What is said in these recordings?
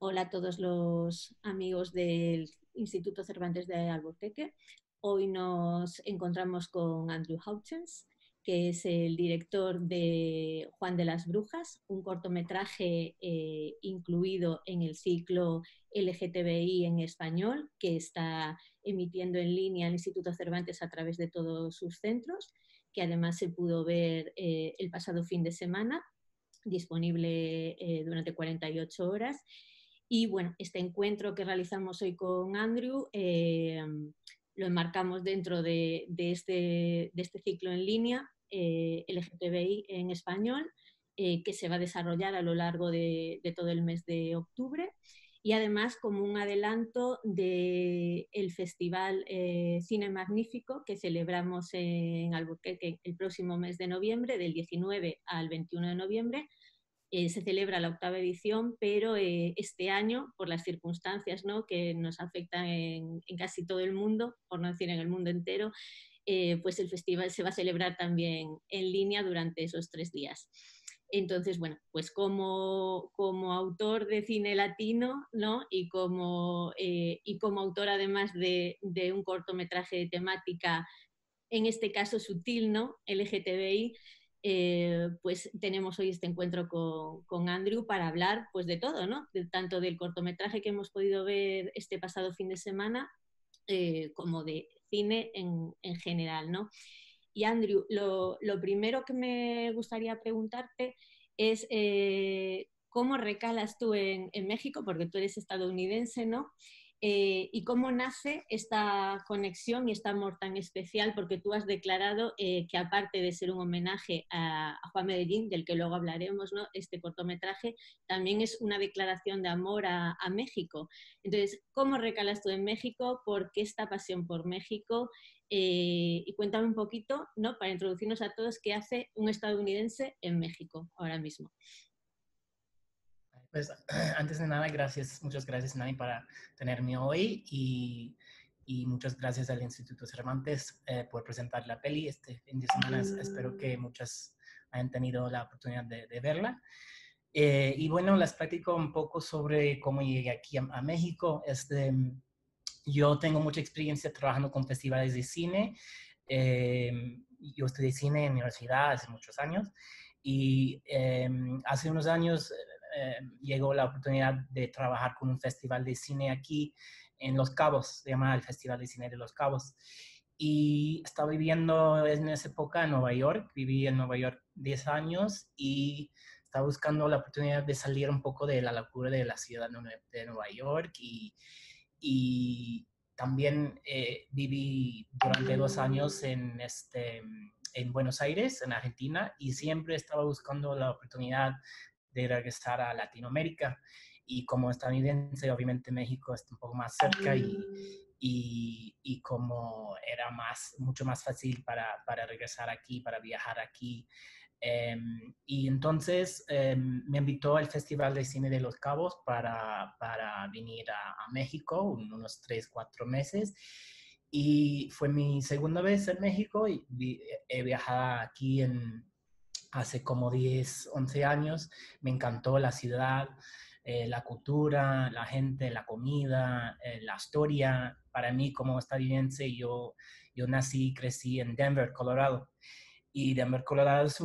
Hola a todos los amigos del Instituto Cervantes de Alburquerque. Hoy nos encontramos con Andrew Houchens, que es el director de Juan de las Brujas, un cortometraje incluido en el ciclo LGTBI en español, que está emitiendo en línea el Instituto Cervantes a través de todos sus centros, que además se pudo ver el pasado fin de semana, disponible durante 48 horas. Y bueno, este encuentro que realizamos hoy con Andrew lo enmarcamos dentro de este ciclo en línea, LGTBI en español, que se va a desarrollar a lo largo de todo el mes de octubre. Y además como un adelanto del Festival Cine Magnífico que celebramos en Alburquerque el próximo mes de noviembre, del 19 al 21 de noviembre. Se celebra la octava edición, pero este año, por las circunstancias, ¿no?, que nos afectan en casi todo el mundo, por no decir en el mundo entero, pues el festival se va a celebrar también en línea durante esos 3 días. Entonces, bueno, pues como autor de cine latino, ¿no?, y como autor además de un cortometraje de temática, en este caso sutil, ¿no?, LGTBI, pues tenemos hoy este encuentro con Andrew para hablar pues de todo, ¿no? Tanto del cortometraje que hemos podido ver este pasado fin de semana, como de cine en general, ¿no? Y Andrew, lo primero que me gustaría preguntarte es cómo recalas tú en México, porque tú eres estadounidense, ¿no? Y cómo nace esta conexión y este amor tan especial, porque tú has declarado que aparte de ser un homenaje a Juan Medellín, del que luego hablaremos, ¿no?, este cortometraje también es una declaración de amor a México. Entonces, ¿cómo recalas tú en México? ¿Por qué esta pasión por México? Y cuéntame un poquito, ¿no?, para introducirnos a todos, qué hace un estadounidense en México ahora mismo. Pues antes de nada, gracias, muchas gracias, Nani, para tenerme hoy y muchas gracias al Instituto Cervantes por presentar la peli este fin de semana. Espero que muchas hayan tenido la oportunidad de verla. Y bueno, les platico un poco sobre cómo llegué aquí a México. Yo tengo mucha experiencia trabajando con festivales de cine. Yo estudié cine en la universidad hace muchos años y hace unos años llegó la oportunidad de trabajar con un festival de cine aquí en Los Cabos, se llama el Festival de Cine de Los Cabos. Y estaba viviendo en esa época en Nueva York, viví en Nueva York 10 años y estaba buscando la oportunidad de salir un poco de la locura de la ciudad de Nueva York y también viví durante 2 años en Buenos Aires, en Argentina, y siempre estaba buscando la oportunidad de regresar a Latinoamérica. Y como estadounidense, obviamente México está un poco más cerca y como era mucho más fácil para regresar aquí, para viajar aquí. Y entonces me invitó al Festival de Cine de Los Cabos para venir a México unos 3, 4 meses. Y fue mi segunda vez en México y he viajado aquí hace como 10 11 años. Me encantó la ciudad, la cultura, la gente, la comida, la historia. Para mí como estadounidense, yo nací y crecí en Denver, Colorado. Y Denver, Colorado es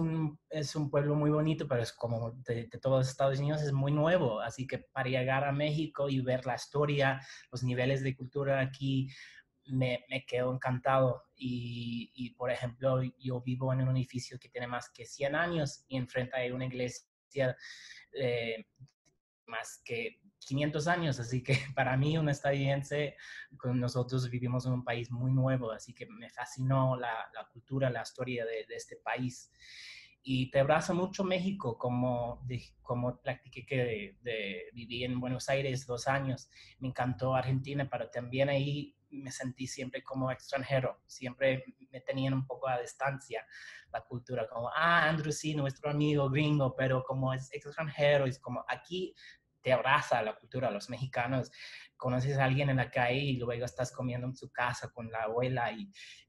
un pueblo muy bonito, pero es como de todos los Estados Unidos, es muy nuevo. Así que para llegar a México y ver la historia, los niveles de cultura aquí, me quedo encantado. Por ejemplo, yo vivo en un edificio que tiene más que 100 años y enfrente hay una iglesia eh, más que 500 años, así que para mí, un estadounidense, nosotros vivimos en un país muy nuevo, así que me fascinó la cultura, la historia de este país. Y te abrazo mucho México, como platiqué que viví en Buenos Aires 2 años. Me encantó Argentina, pero también ahí me sentí siempre como extranjero. Siempre me tenían un poco a distancia la cultura, como, Andrew, sí, nuestro amigo gringo, pero como es extranjero, es como aquí te abraza la cultura, los mexicanos. Conoces a alguien en la calle y luego estás comiendo en su casa con la abuela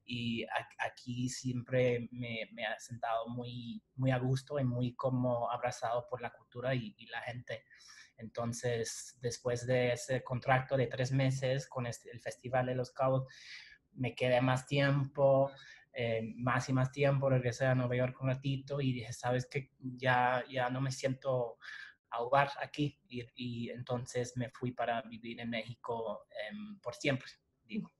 y aquí siempre me ha sentado muy, muy a gusto y muy como abrazado por la cultura y la gente. Entonces, después de ese contrato de 3 meses con el Festival de los Cabos, me quedé más tiempo, más y más tiempo, regresé a Nueva York un ratito y dije, sabes que ya no me siento a hogar aquí y entonces me fui para vivir en México por siempre, digo.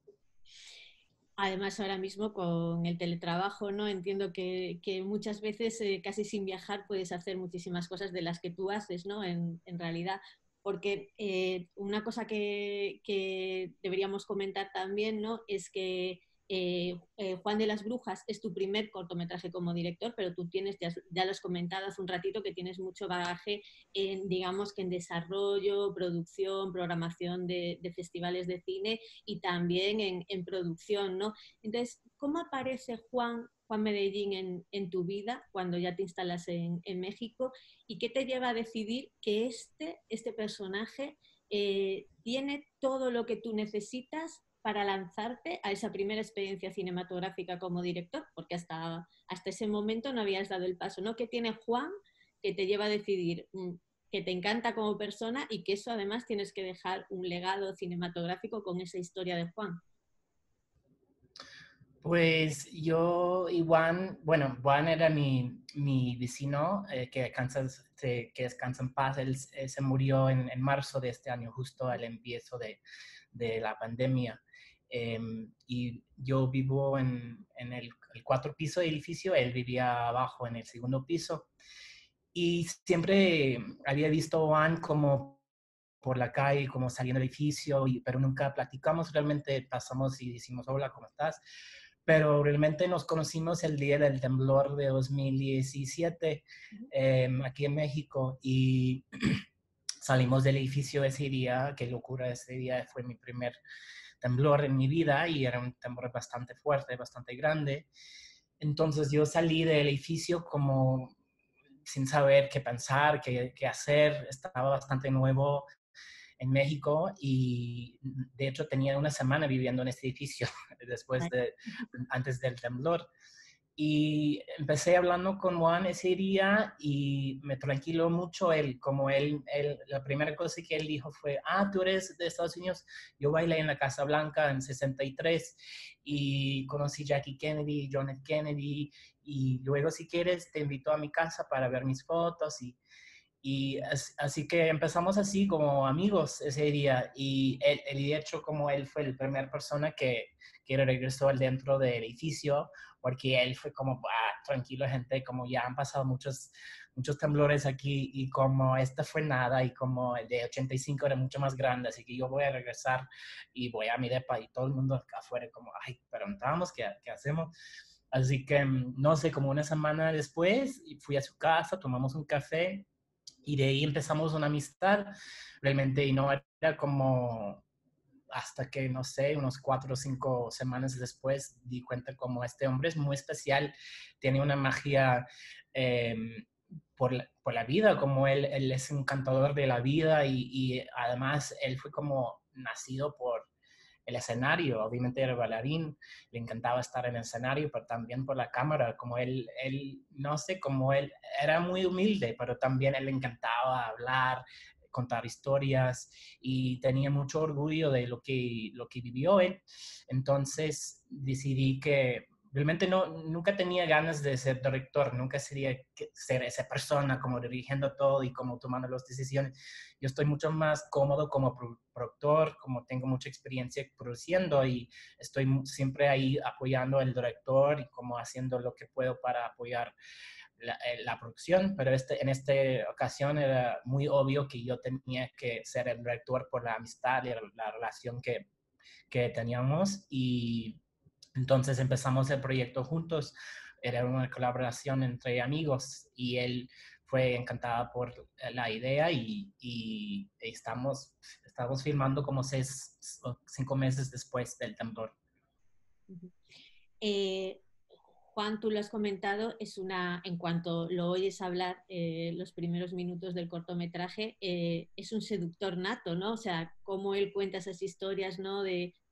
Además, ahora mismo con el teletrabajo, ¿no? Entiendo que muchas veces casi sin viajar puedes hacer muchísimas cosas de las que tú haces, ¿no? En realidad, porque una cosa que deberíamos comentar también, ¿no? Es que Juan de las Brujas es tu primer cortometraje como director, pero tú tienes, ya lo has comentado hace un ratito, que tienes mucho bagaje en, digamos, que en desarrollo, producción, programación de festivales de cine y también en producción, ¿no? Entonces, ¿cómo aparece Juan Medellín en tu vida cuando ya te instalas en México? ¿Y qué te lleva a decidir que este personaje tiene todo lo que tú necesitas para lanzarte a esa primera experiencia cinematográfica como director? Porque hasta ese momento no habías dado el paso, ¿no? ¿Qué tiene Juan que te lleva a decidir que te encanta como persona y que eso además tienes que dejar un legado cinematográfico con esa historia de Juan? Pues yo y Juan, bueno, Juan era mi vecino que descansa en paz. Él se murió en marzo de este año, justo al empiezo de la pandemia. Y yo vivo en el 4 piso de edificio, él vivía abajo en el segundo piso. Y siempre había visto a Juan como por la calle, como saliendo del edificio, pero nunca platicamos, realmente pasamos y decimos, hola, ¿cómo estás? Pero realmente nos conocimos el día del temblor de 2017 aquí en México y salimos del edificio ese día, qué locura, ese día fue mi primer temblor en mi vida y era un temblor bastante fuerte, bastante grande. Entonces yo salí del edificio como sin saber qué pensar, qué hacer, estaba bastante nuevo en México y de hecho tenía una semana viviendo en este edificio antes del temblor. Y empecé hablando con Juan ese día y me tranquiló mucho él, como la primera cosa que él dijo fue, tú eres de Estados Unidos, yo bailé en la Casa Blanca en 63 y conocí Jackie Kennedy, John F. Kennedy, y luego si quieres te invito a mi casa para ver mis fotos y así que empezamos así como amigos ese día y de hecho como él fue la primera persona que regresó al dentro del edificio porque él fue como, tranquilo gente, como ya han pasado muchos temblores aquí y como este fue nada y como el de 85 era mucho más grande, así que yo voy a regresar y voy a mi depa y todo el mundo acá afuera como, preguntábamos qué hacemos. Así que, no sé, como una semana después fui a su casa, tomamos un café y de ahí empezamos una amistad realmente y no era como hasta que, no sé, unos 4 o 5 semanas después di cuenta como este hombre es muy especial, tiene una magia por la vida, como él es un cantador de la vida y además él fue como nacido por el escenario, obviamente era bailarín, le encantaba estar en el escenario, pero también por la cámara, como no sé, como él era muy humilde, pero también él le encantaba hablar, contar historias y tenía mucho orgullo de lo que vivió él. Entonces decidí que realmente nunca tenía ganas de ser director, nunca sería ser esa persona como dirigiendo todo y como tomando las decisiones. Yo estoy mucho más cómodo como productor, como tengo mucha experiencia produciendo y estoy siempre ahí apoyando al director y como haciendo lo que puedo para apoyar la producción, pero en esta ocasión era muy obvio que yo tenía que ser el director por la amistad y la relación que teníamos y entonces empezamos el proyecto juntos. Era una colaboración entre amigos y él fue encantado por la idea y estamos filmando como 6 o 5 meses después del temblor. Eh, Juan, tú lo has comentado, en cuanto lo oyes hablar los primeros minutos del cortometraje, es un seductor nato, ¿no? O sea, cómo él cuenta esas historias, ¿no?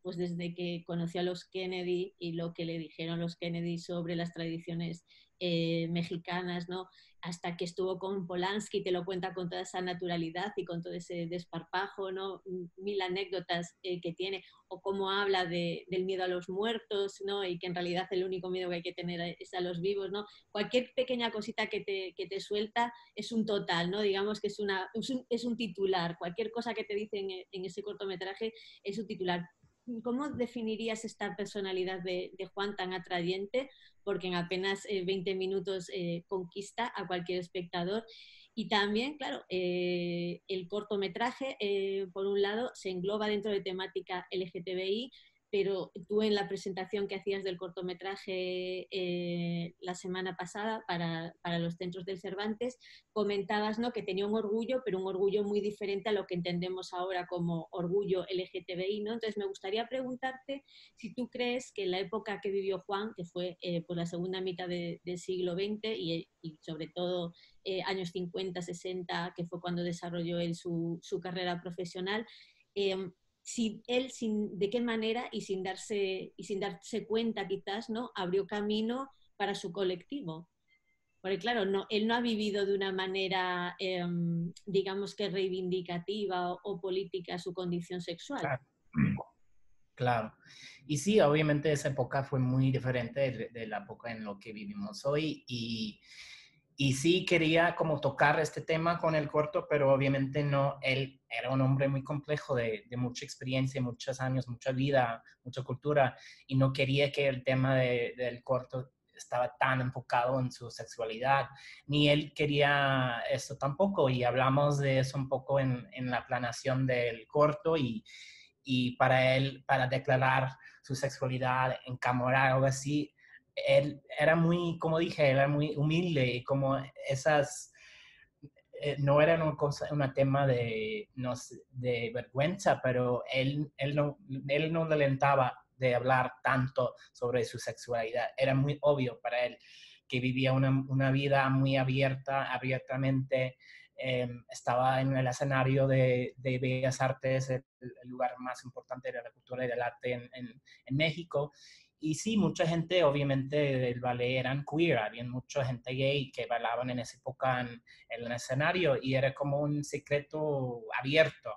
pues desde que conoció a los Kennedy y lo que le dijeron los Kennedy sobre las tradiciones mexicanas, ¿no? Hasta que estuvo con Polanski, te lo cuenta con toda esa naturalidad y con todo ese desparpajo, ¿no? Mil anécdotas que tiene, o cómo habla del miedo a los muertos, ¿no? Y que en realidad el único miedo que hay que tener es a los vivos, ¿no? Cualquier pequeña cosita que te suelta es un total, ¿no? Digamos que es un titular, cualquier cosa que te dicen en ese cortometraje es un titular. ¿Cómo definirías esta personalidad de Juan tan atrayente? Porque en apenas 20 minutos conquista a cualquier espectador. Y también, claro, el cortometraje, por un lado, se engloba dentro de temática LGTBI, pero tú en la presentación que hacías del cortometraje la semana pasada para los centros del Cervantes, comentabas, ¿no?, que tenía un orgullo, pero un orgullo muy diferente a lo que entendemos ahora como orgullo LGTBI, ¿no? Entonces me gustaría preguntarte si tú crees que en la época que vivió Juan, que fue por la segunda mitad del siglo XX y sobre todo años 50, 60, que fue cuando desarrolló él su carrera profesional, eh, si él, de qué manera y sin darse cuenta quizás, ¿no?, abrió camino para su colectivo. Porque claro, no, él no ha vivido de una manera, digamos que reivindicativa o política su condición sexual. Claro. Claro. Y sí, obviamente esa época fue muy diferente de la época en la que vivimos hoy y sí quería como tocar este tema con el corto, pero obviamente no, él era un hombre muy complejo de mucha experiencia, muchos años, mucha vida, mucha cultura y no quería que el tema del corto estaba tan enfocado en su sexualidad, ni él quería eso tampoco y hablamos de eso un poco en la planeación del corto y para él, para declarar su sexualidad en cámara o algo así, él era muy, como dije, era muy humilde y como esas, no era una cosa, un tema de, no sé, de vergüenza, pero él no le alentaba de hablar tanto sobre su sexualidad. Era muy obvio para él que vivía una vida muy abierta, abiertamente, estaba en el escenario de Bellas Artes, el lugar más importante de la cultura y del arte en México. Y sí, mucha gente, obviamente, del ballet eran queer, había mucha gente gay que bailaban en esa época en el escenario y era como un secreto abierto,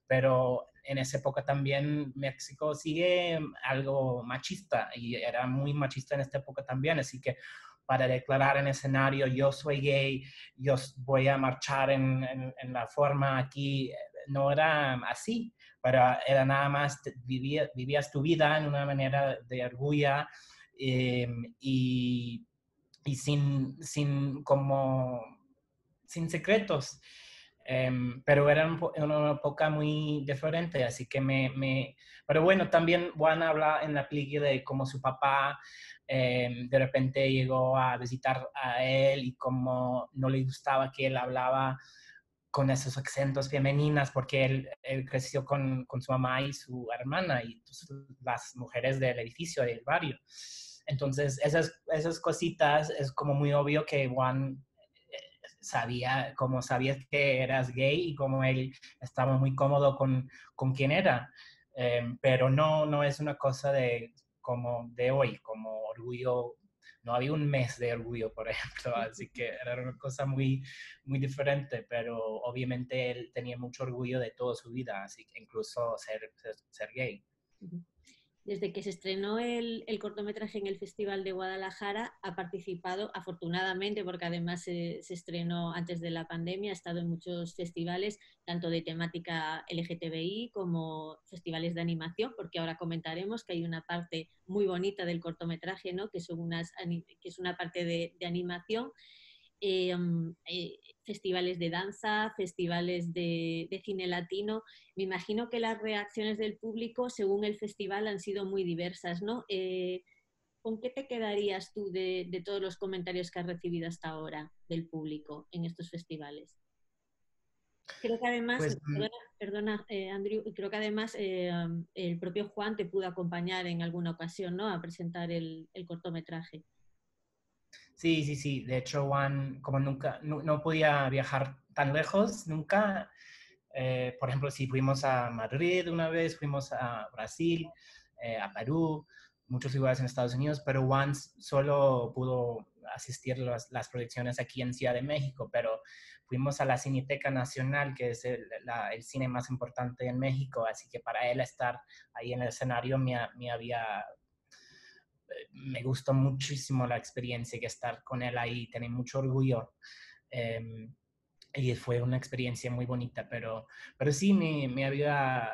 pero en esa época también México sigue algo machista y era muy machista en esta época también, así que para declarar en escenario yo soy gay, yo voy a marchar en la forma aquí, no era así, pero era nada más, vivías tu vida en una manera de orgullo y, y sin secretos. Pero era una época muy diferente, así que pero bueno, también Juan habla en la película de cómo su papá de repente llegó a visitar a él y cómo no le gustaba que él hablaba con esos acentos femeninas porque él creció con su mamá y su hermana y las mujeres del edificio, del barrio. Entonces, esas cositas es como muy obvio que Juan sabía que eras gay y como él estaba muy cómodo con quien era. Pero no es una cosa como de hoy, como orgullo. No había un mes de orgullo, por ejemplo, así que era una cosa muy, muy diferente, pero obviamente él tenía mucho orgullo de toda su vida, así que incluso ser gay. Desde que se estrenó el cortometraje en el Festival de Guadalajara, ha participado, afortunadamente, porque además se estrenó antes de la pandemia, ha estado en muchos festivales, tanto de temática LGTBI como festivales de animación, porque ahora comentaremos que hay una parte muy bonita del cortometraje, ¿no?, que es una parte de animación. Festivales de danza, festivales de cine latino. Me imagino que las reacciones del público según el festival han sido muy diversas, ¿no? ¿Con qué te quedarías tú de todos los comentarios que has recibido hasta ahora del público en estos festivales? Creo que además, Pues perdona Andrew, creo que además el propio Juan te pudo acompañar en alguna ocasión, ¿no?, a presentar el cortometraje. sí. De hecho, Juan, como nunca, no podía viajar tan lejos, nunca, Por ejemplo, si fuimos a Madrid una vez, fuimos a Brasil, a Perú, muchos lugares en Estados Unidos, pero Juan solo pudo asistir a las proyecciones aquí en Ciudad de México, pero fuimos a la Cineteca Nacional, que es el cine más importante en México, así que para él estar ahí en el escenario me gustó muchísimo la experiencia, que estar con él ahí, tener mucho orgullo. Eh, y fue una experiencia muy bonita, pero sí me había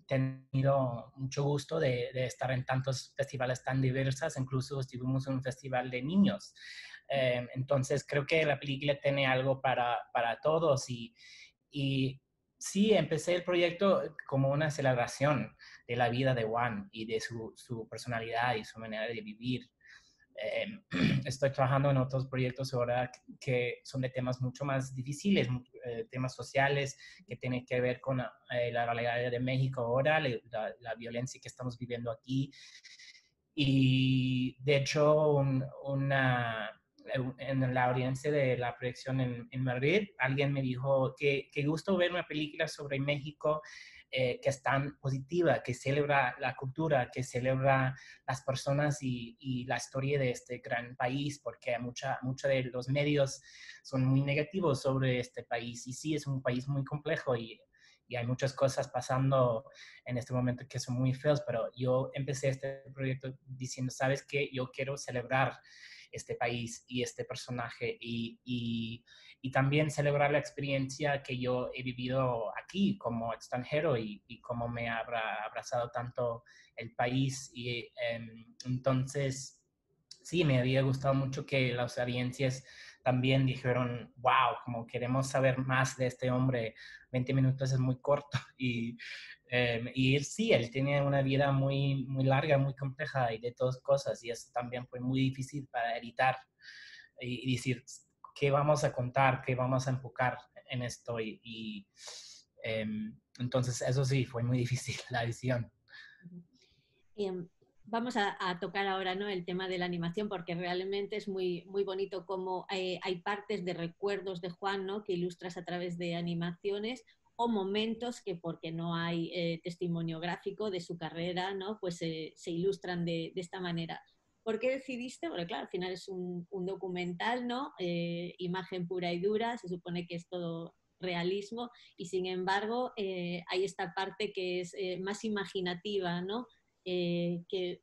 tenido mucho gusto de estar en tantos festivales tan diversos, incluso estuvimos en un festival de niños. Entonces creo que la película tiene algo para todos y sí, empecé el proyecto como una celebración de la vida de Juan y de su personalidad y su manera de vivir. Eh, Estoy trabajando en otros proyectos ahora que son de temas mucho más difíciles, temas sociales que tienen que ver con la realidad de México ahora, la violencia que estamos viviendo aquí. Y de hecho, en la audiencia de la proyección en Madrid, alguien me dijo que gusto ver una película sobre México que es tan positiva, que celebra la cultura, que celebra las personas y la historia de este gran país, porque muchos de los medios son muy negativos sobre este país. Y sí, es un país muy complejo y hay muchas cosas pasando en este momento que son muy feos, pero yo empecé este proyecto diciendo, ¿sabes qué? Yo quiero celebrar este país y este personaje y también celebrar la experiencia que yo he vivido aquí como extranjero y cómo me ha abrazado tanto el país. Y entonces, sí, me había gustado mucho que las audiencias también dijeron, wow, como queremos saber más de este hombre, 20 minutos es muy corto y él sí, él tiene una vida muy, muy larga, muy compleja y de todas cosas y eso también fue muy difícil para editar y decir qué vamos a contar, qué vamos a enfocar en esto entonces eso sí, fue muy difícil la edición. Vamos a tocar ahora, ¿no?, el tema de la animación, porque realmente es muy, muy bonito cómo hay partes de recuerdos de Juan, ¿no?, que ilustras a través de animaciones o momentos que, porque no hay testimonio gráfico de su carrera, ¿no?, pues se ilustran de esta manera. ¿Por qué decidiste? Porque claro, al final es un documental, ¿no? Imagen pura y dura, se supone que es todo realismo y sin embargo hay esta parte que es más imaginativa, ¿no? Que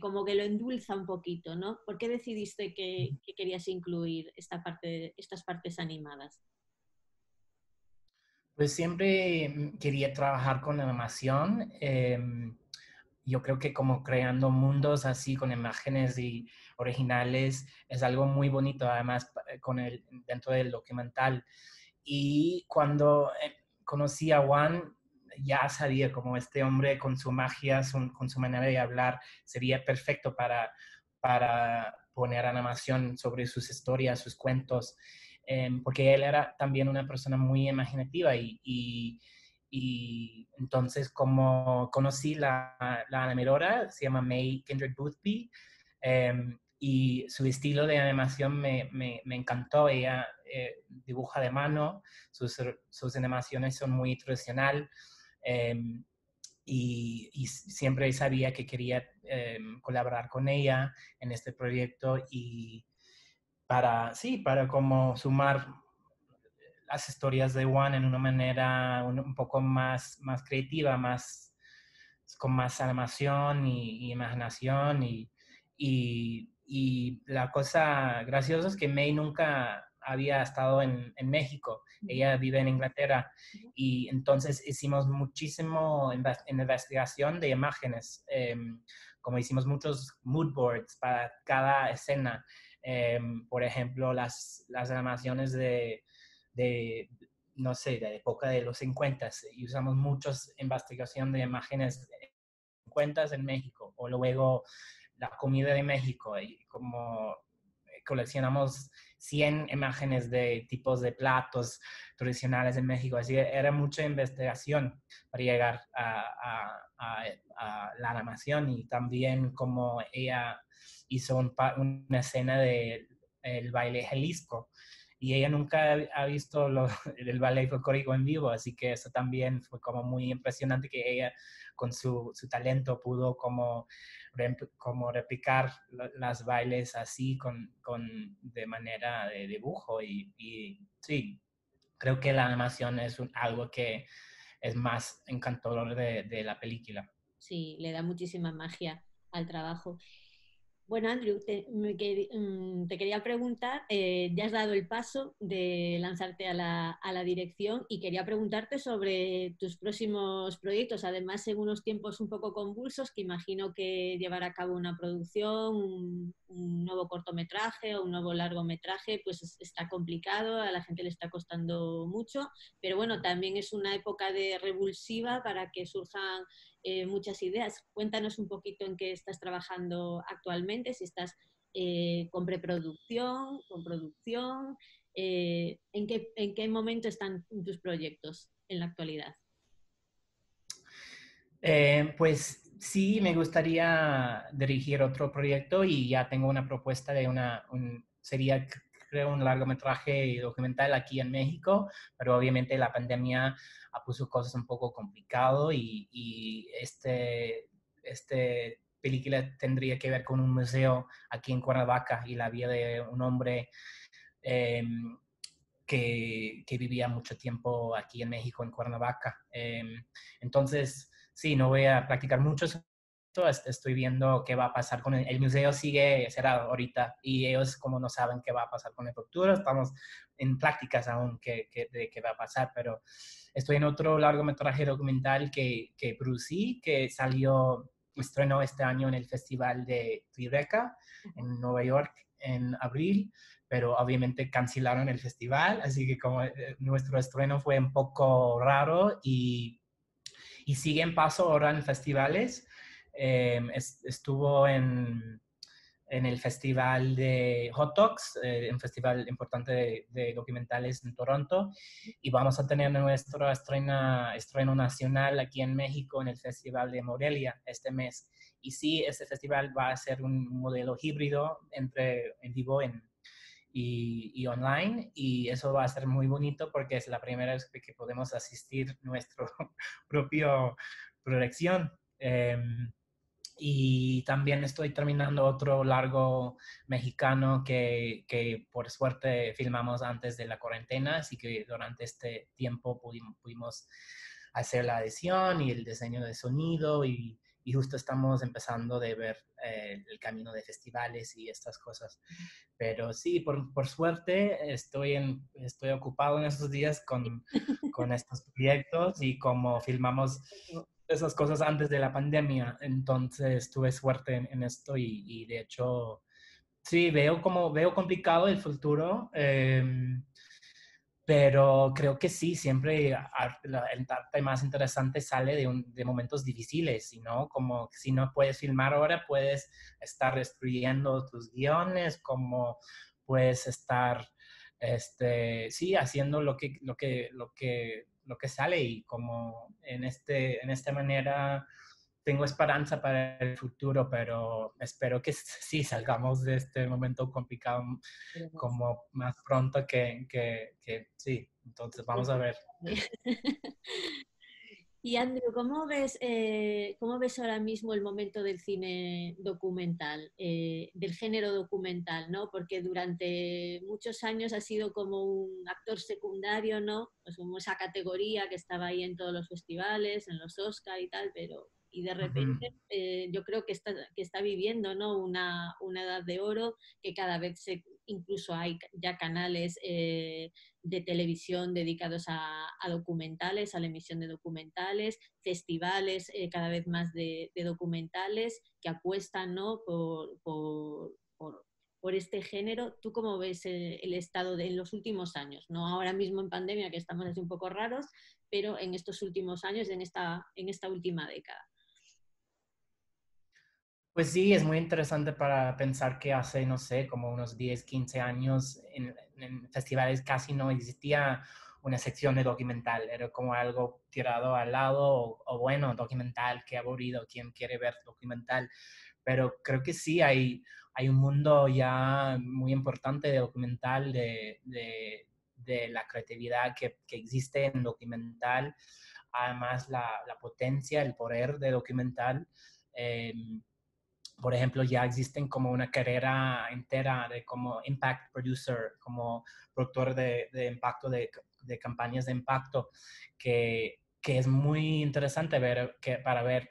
como que lo endulza un poquito, ¿no? ¿Por qué decidiste que querías incluir estas partes animadas? Pues siempre quería trabajar con animación. Yo creo que como creando mundos así con imágenes y originales es algo muy bonito, además dentro del documental. Y cuando conocí a Juan, ya sabía como este hombre con su magia, con su manera de hablar, sería perfecto para poner animación sobre sus historias, sus cuentos, porque él era también una persona muy imaginativa y entonces como conocí la animadora, se llama May Kindred Boothby, y su estilo de animación me encantó. Ella dibuja de mano, sus animaciones son muy tradicional y siempre sabía que quería colaborar con ella en este proyecto y sí, para como sumar las historias de Juan en una manera un poco más creativa, con más animación y imaginación y la cosa graciosa es que May nunca había estado en México, ella vive en Inglaterra y entonces hicimos muchísimo investigación de imágenes, como hicimos muchos mood boards para cada escena, por ejemplo las animaciones de no sé, de época de los 50 y usamos muchas investigación de imágenes 50 en México o luego la comida de México y como coleccionamos 100 imágenes de tipos de platos tradicionales en México. Así que era mucha investigación para llegar a la animación y también como ella hizo una escena de el baile Jalisco y ella nunca ha visto el ballet folclórico en vivo, así que eso también fue como muy impresionante que ella con su talento pudo como replicar las bailes así de manera de dibujo y sí, creo que la animación es algo que es más encantador de la película. Sí, le da muchísima magia al trabajo. Bueno, Andrew, te quería preguntar, ya has dado el paso de lanzarte a la dirección y quería preguntarte sobre tus próximos proyectos, además en unos tiempos un poco convulsos, que imagino que llevar a cabo una producción, un nuevo cortometraje o un nuevo largometraje, pues está complicado, a la gente le está costando mucho, pero bueno, también es una época de revulsiva para que surjan muchas ideas. Cuéntanos un poquito en qué estás trabajando actualmente, si estás con preproducción, con producción, en qué momento están tus proyectos en la actualidad. Pues sí, me gustaría dirigir otro proyecto y ya tengo una propuesta de sería creo un largometraje documental aquí en México, pero obviamente la pandemia puso cosas un poco complicado y este película tendría que ver con un museo aquí en Cuernavaca y la vida de un hombre eh, que vivía mucho tiempo aquí en México, en Cuernavaca. Entonces, sí, no voy a practicar mucho. Estoy viendo qué va a pasar con el museo. Sigue cerrado ahorita y ellos como no saben qué va a pasar con el futuro, estamos en prácticas aún de qué va a pasar, pero estoy en otro largometraje documental que producí, que estrenó este año en el Festival de Tribeca en Nueva York en abril, pero obviamente cancelaron el festival, así que como nuestro estreno fue un poco raro y sigue en paso ahora en festivales. Estuvo en el festival de Hot Dogs, un festival importante de documentales en Toronto, y vamos a tener nuestro estreno nacional aquí en México en el Festival de Morelia este mes. Y sí, este festival va a ser un modelo híbrido entre en vivo y online, y eso va a ser muy bonito porque es la primera vez que podemos asistir nuestro propio proyección. Y también estoy terminando otro largo mexicano que por suerte filmamos antes de la cuarentena, así que durante este tiempo pudimos hacer la edición y el diseño de sonido y justo estamos empezando de ver el camino de festivales y estas cosas. Pero sí, por suerte estoy ocupado en estos días con estos proyectos y como filmamos esas cosas antes de la pandemia, entonces tuve suerte en esto y de hecho, sí, veo complicado el futuro, pero creo que sí, siempre el arte más interesante sale de momentos difíciles, ¿no? Como si no puedes filmar ahora, puedes estar escribiendo tus guiones, como puedes estar, sí, haciendo lo que sale y como en esta manera tengo esperanza para el futuro, pero espero que sí salgamos de este momento complicado como más pronto que sí. Entonces, vamos a ver. Y Andrew, cómo ves ahora mismo el momento del cine documental, del género documental, ¿no? Porque durante muchos años ha sido como un actor secundario, ¿no? Pues como esa categoría que estaba ahí en todos los festivales, en los Oscar y tal, pero y de Ujú. repente yo creo que está viviendo, ¿no? Una edad de oro que cada vez incluso hay ya canales de televisión dedicados a documentales, a la emisión de documentales, festivales cada vez más de documentales que apuestan, ¿no? Por este género. ¿Tú cómo ves el estado en los últimos años? No ahora mismo en pandemia, que estamos así un poco raros, pero en estos últimos años, en esta última década. Pues sí, es muy interesante para pensar que hace, no sé, como unos 10, 15 años en festivales casi no existía una sección de documental, era como algo tirado al lado o bueno, documental, qué aburrido, quién quiere ver documental, pero creo que sí hay un mundo ya muy importante de documental, de la creatividad que existe en documental, además la potencia, el poder de documental. Eh, por ejemplo, ya existen como una carrera entera de como impact producer, como productor de impacto, de campañas de impacto, que es muy interesante ver para ver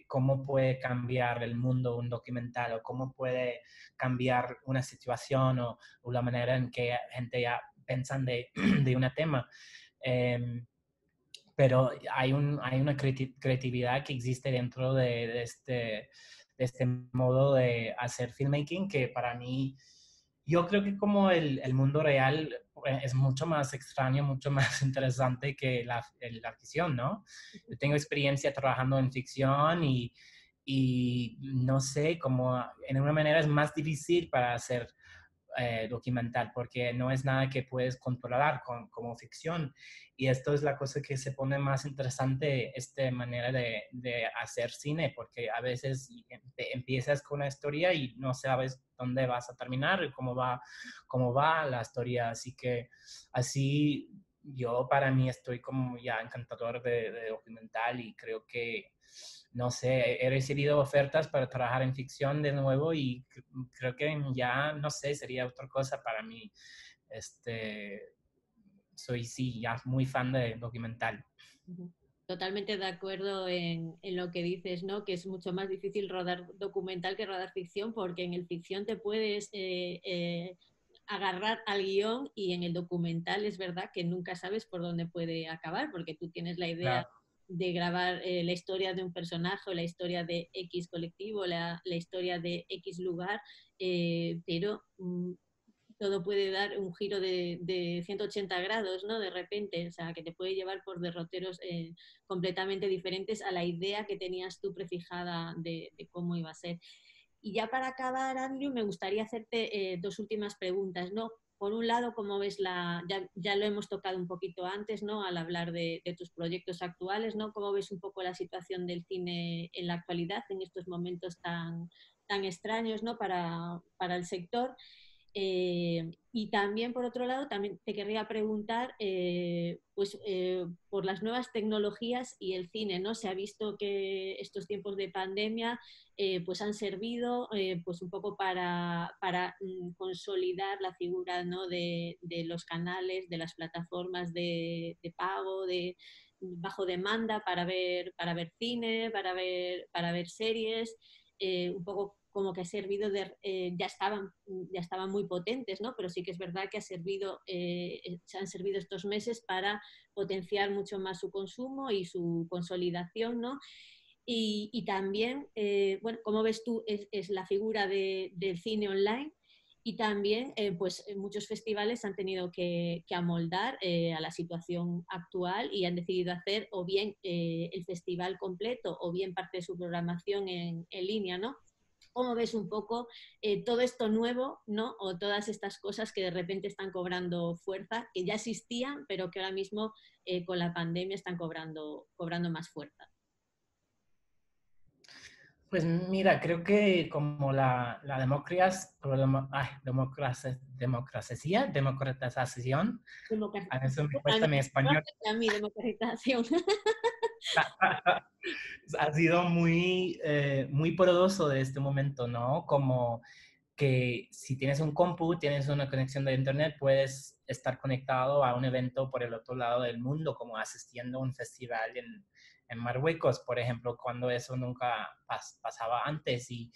cómo puede cambiar el mundo un documental o cómo puede cambiar una situación o la manera en que gente ya piensan de un tema. Eh, pero hay una creatividad que existe dentro de este modo de hacer filmmaking que para mí, yo creo que como el mundo real es mucho más extraño, mucho más interesante que la ficción, ¿no? Yo tengo experiencia trabajando en ficción y no sé, como en una manera es más difícil para hacer documental, porque no es nada que puedes controlar como ficción. Y esto es la cosa que se pone más interesante, esta manera de hacer cine, porque a veces empiezas con una historia y no sabes dónde vas a terminar y cómo va la historia. Así que así yo para mí estoy como ya encantador de documental y creo que no sé, he recibido ofertas para trabajar en ficción de nuevo y creo que ya, no sé, sería otra cosa para mí. Este, soy, sí, ya muy fan de documental. Ujú. Totalmente de acuerdo en lo que dices, ¿no? Que es mucho más difícil rodar documental que rodar ficción, porque en el ficción te puedes agarrar al guión y en el documental es verdad que nunca sabes por dónde puede acabar, porque tú tienes la idea Claro, de grabar la historia de un personaje, o la historia de X colectivo, la historia de X lugar, pero todo puede dar un giro de 180 grados, ¿no? De repente, o sea, que te puede llevar por derroteros completamente diferentes a la idea que tenías tú prefijada de cómo iba a ser. Y ya para acabar, Andrew, me gustaría hacerte dos últimas preguntas, ¿no? Por un lado, ¿cómo ves ya lo hemos tocado un poquito antes, ¿no? Al hablar de tus proyectos actuales, ¿no? ¿Cómo ves un poco la situación del cine en la actualidad, en estos momentos tan extraños, ¿no? Para el sector. Y también, por otro lado, también te querría preguntar por las nuevas tecnologías y el cine, ¿no? Se ha visto que estos tiempos de pandemia pues han servido pues un poco para consolidar la figura, ¿no? de los canales, de las plataformas de pago, de bajo demanda para ver cine, para ver series, un poco como que ha servido ya estaban muy potentes, ¿no? Pero sí que es verdad que se han servido estos meses para potenciar mucho más su consumo y su consolidación, ¿no? Y también, bueno, como ves tú, es la figura del cine online. Y también, pues muchos festivales han tenido que amoldar a la situación actual y han decidido hacer o bien el festival completo o bien parte de su programación en línea, ¿no? ¿Cómo ves un poco todo esto nuevo, ¿no? O todas estas cosas que de repente están cobrando fuerza, que ya existían, pero que ahora mismo con la pandemia están cobrando más fuerza? pues mira, creo que como la democratización, a eso me A cuesta mí, mi español. a mí democratización. Ha sido muy, muy poderoso de este momento, ¿no? Como que si tienes un compu, tienes una conexión de internet, puedes estar conectado a un evento por el otro lado del mundo, como asistiendo a un festival en Marruecos, por ejemplo, cuando eso nunca pasaba antes. Y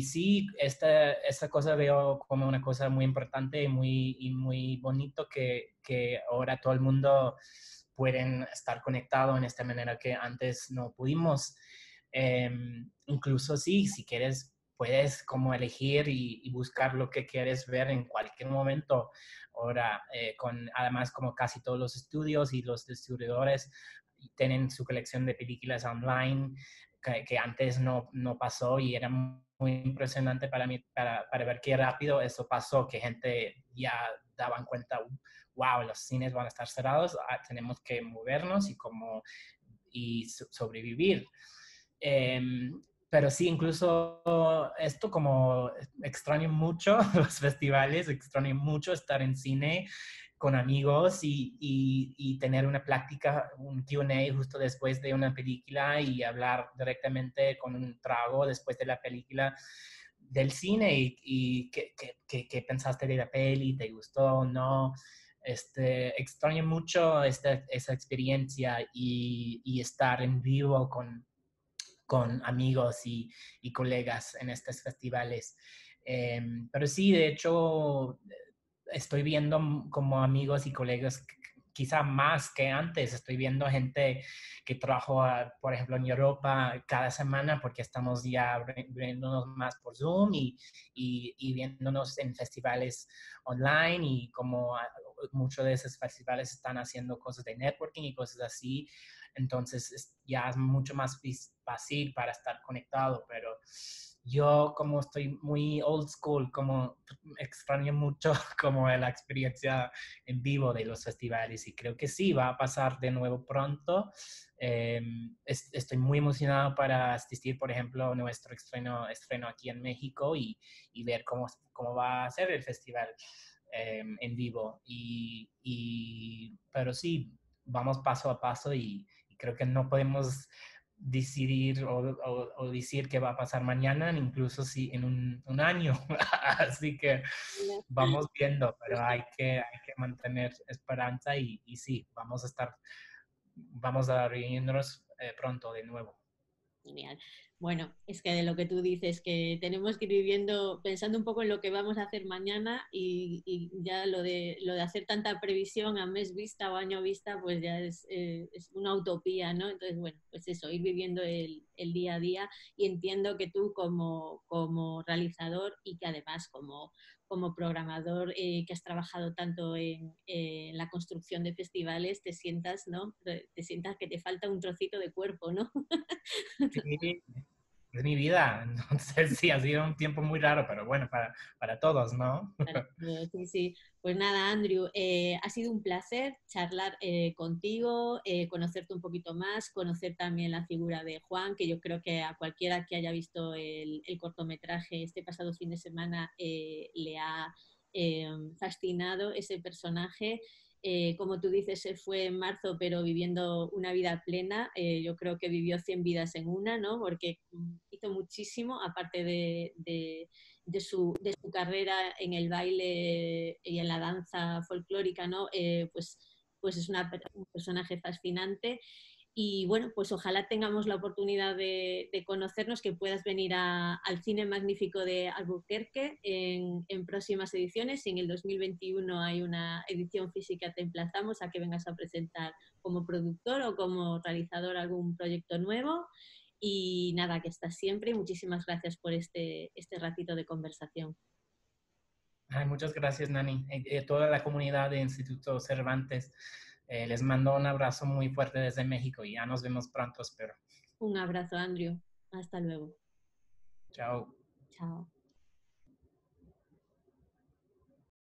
sí, esta cosa veo como una cosa muy importante y muy bonito que ahora todo el mundo pueden estar conectado en esta manera que antes no pudimos. Incluso sí, si quieres, puedes como elegir y buscar lo que quieres ver en cualquier momento. Ahora, además como casi todos los estudios y los distribuidores tienen su colección de películas online que antes no pasó y era muy impresionante para mí, para ver qué rápido eso pasó, que gente ya daban cuenta, wow, los cines van a estar cerrados, tenemos que movernos y sobrevivir. Eh, pero sí, incluso esto como extraño mucho los festivales, extraño mucho estar en cine con amigos y tener una plática, un Q&A justo después de una película y hablar directamente con un trago después de la película del cine y qué pensaste de la peli, te gustó o no. Extraño mucho esa experiencia y estar en vivo con amigos y colegas en estos festivales. Pero sí, de hecho, estoy viendo como amigos y colegas quizá más que antes. Estoy viendo gente que trabajo, por ejemplo, en Europa cada semana porque estamos ya viéndonos más por Zoom y viéndonos en festivales online y como muchos de esos festivales están haciendo cosas de networking y cosas así. Entonces ya es mucho más fácil para estar conectado, pero yo como estoy muy old school, como extraño mucho como la experiencia en vivo de los festivales y creo que sí, va a pasar de nuevo pronto. Estoy muy emocionado para asistir, por ejemplo, a nuestro estreno aquí en México y ver cómo va a ser el festival en vivo. Pero sí, vamos paso a paso y creo que no podemos decidir o decir qué va a pasar mañana, incluso si en un año. Así que vamos viendo, pero hay que mantener esperanza y sí, vamos a reunirnos pronto de nuevo. Genial. Bueno, es que de lo que tú dices, que tenemos que ir viviendo, pensando un poco en lo que vamos a hacer mañana y ya lo de hacer tanta previsión a mes vista o año vista, pues ya es una utopía, ¿no? Entonces, bueno, pues eso, ir viviendo el día a día y entiendo que tú como realizador y que además como programador que has trabajado tanto en la construcción de festivales, te sientas, ¿no? Te sientas que te falta un trocito de cuerpo, ¿no? Sí, es mi vida. Entonces, sí, ha sido un tiempo muy raro, pero bueno, para todos, ¿no? Sí, sí. Pues nada, Andrew, ha sido un placer charlar contigo, conocerte un poquito más, conocer también la figura de Juan, que yo creo que a cualquiera que haya visto el cortometraje este pasado fin de semana le ha fascinado ese personaje. Como tú dices, se fue en marzo, pero viviendo una vida plena. Yo creo que vivió 100 vidas en una, ¿no? Porque hizo muchísimo, aparte de su carrera en el baile y en la danza folclórica, ¿no? Pues es un personaje fascinante. Y bueno, pues ojalá tengamos la oportunidad de conocernos, que puedas venir al Cine Magnífico de Albuquerque en próximas ediciones. Si en el 2021 hay una edición física, te emplazamos a que vengas a presentar como productor o como realizador algún proyecto nuevo. Y nada, que estás siempre y muchísimas gracias por este ratito de conversación. Ay, muchas gracias, Nani. Toda la comunidad de Instituto Cervantes, les mando un abrazo muy fuerte desde México y ya nos vemos pronto, espero. Un abrazo, Andrew. Hasta luego. Chao. Chao.